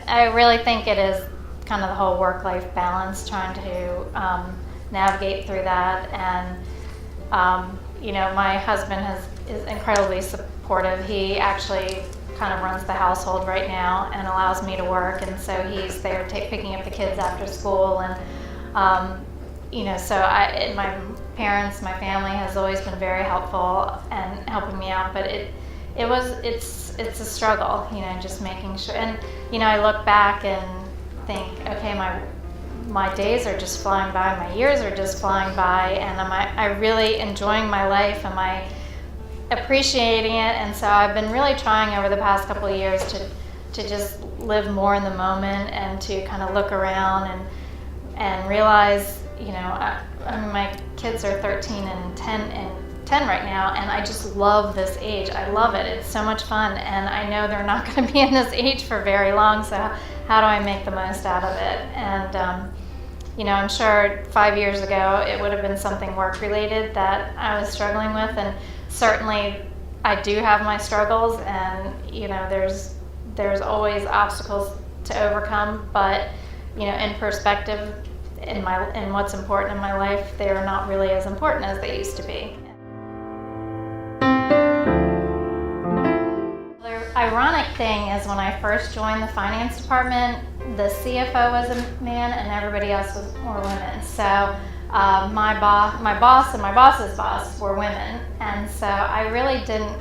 I really think it is kind of the whole work-life balance, trying to navigate through that. And my husband is incredibly supportive. He actually kind of runs the household right now and allows me to work, and so he's there picking up the kids after school. And my parents, my family has always been very helpful and helping me out, but it's a struggle, just making sure. And I look back and think, okay, my days are just flying by, my years are just flying by, and am I really enjoying my life? Am I appreciating it? And so I've been really trying over the past couple of years to just live more in the moment and to kind of look around and realize, my kids are 13 and 10 right now, and I just love this age. I love it. It's so much fun, and I know they're not going to be in this age for very long, so how do I make the most out of it? And I'm sure 5 years ago it would have been something work-related that I was struggling with, and certainly I do have my struggles, and there's always obstacles to overcome, but in perspective, in what's important in my life, they're not really as important as they used to be. The ironic thing is, when I first joined the finance department, the CFO was a man and everybody else were women. So my boss and my boss's boss were women, and so I really didn't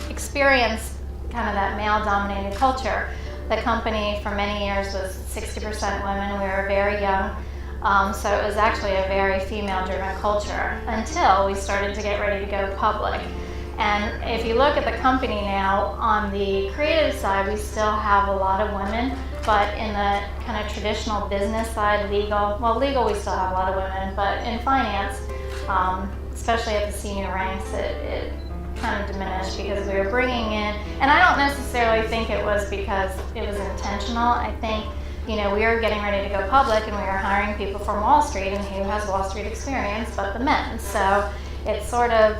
experience kind of that male-dominated culture. The company for many years was 60% women. We were very young, so it was actually a very female-driven culture until we started to get ready to go public. And if you look at the company now, on the creative side, we still have a lot of women, but in the kind of traditional business side, legal we still have a lot of women, but in finance, especially at the senior ranks, it kind of diminished because we were bringing in, and I don't necessarily think it was because it was intentional. I think, we were getting ready to go public and we were hiring people from Wall Street, and who has Wall Street experience but the men. So it sort of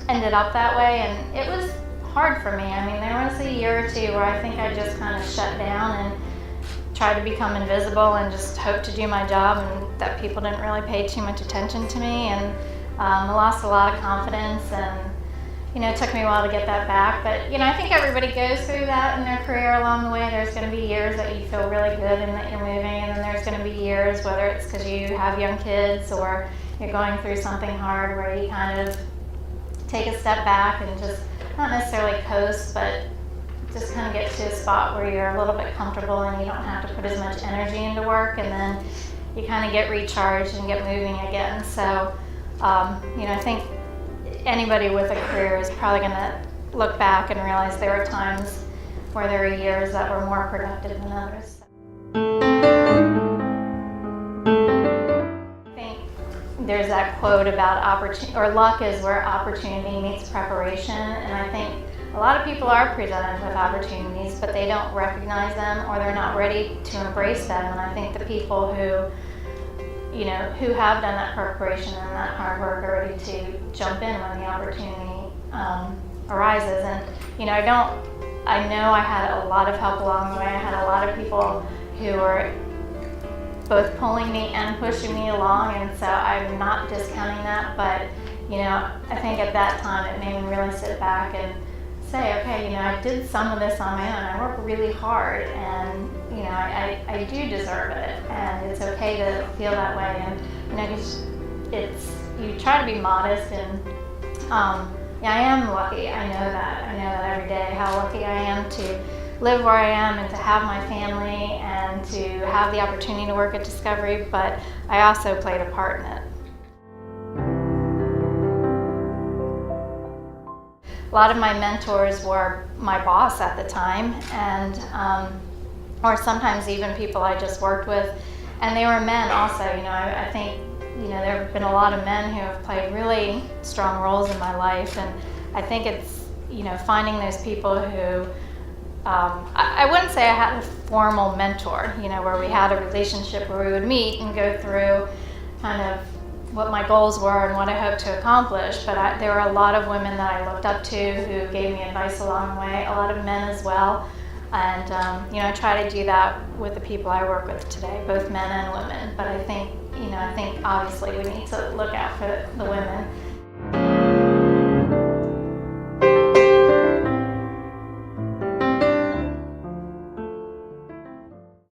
ended up that way, and it was hard for me. I mean, there was a year or two where I think I just kind of shut down and tried to become invisible and just hoped to do my job, and that people didn't really pay too much attention to me, and I lost a lot of confidence, and it took me a while to get that back. But I think everybody goes through that in their career along the way. There's going to be years that you feel really good and that you're moving, and then there's going to be years, whether it's because you have young kids or you're going through something hard, where you kind of take a step back and just not necessarily coast, but just kind of get to a spot where you're a little bit comfortable and you don't have to put as much energy into work, and then you kind of get recharged and get moving again. So I think anybody with a career is probably going to look back and realize there were times where there were years that were more productive than others. I think there's that quote about luck is where opportunity meets preparation, and I think a lot of people are presented with opportunities, but they don't recognize them, or they're not ready to embrace them. And I think the people who have done that preparation and that hard work are ready to jump in when the opportunity arises. And I know I had a lot of help along the way. I had a lot of people who were both pulling me and pushing me along, and so I'm not discounting that, but I think at that time it made me really sit back and say, okay, I did some of this on my own. I worked really hard, and I do deserve it, and it's okay to feel that way. And you try to be modest, and I am lucky. I know that every day, how lucky I am to live where I am and to have my family and to have the opportunity to work at Discovery, but I also played a part in it. A lot of my mentors were my boss at the time, and or sometimes even people I just worked with, and they were men also. I think there have been a lot of men who have played really strong roles in my life, and I think it's finding those people who I wouldn't say I had a formal mentor, where we had a relationship where we would meet and go through kind of what my goals were and what I hoped to accomplish, but there were a lot of women that I looked up to who gave me advice along the way, a lot of men as well. And I try to do that with the people I work with today, both men and women. But I think obviously we need to look out for the women.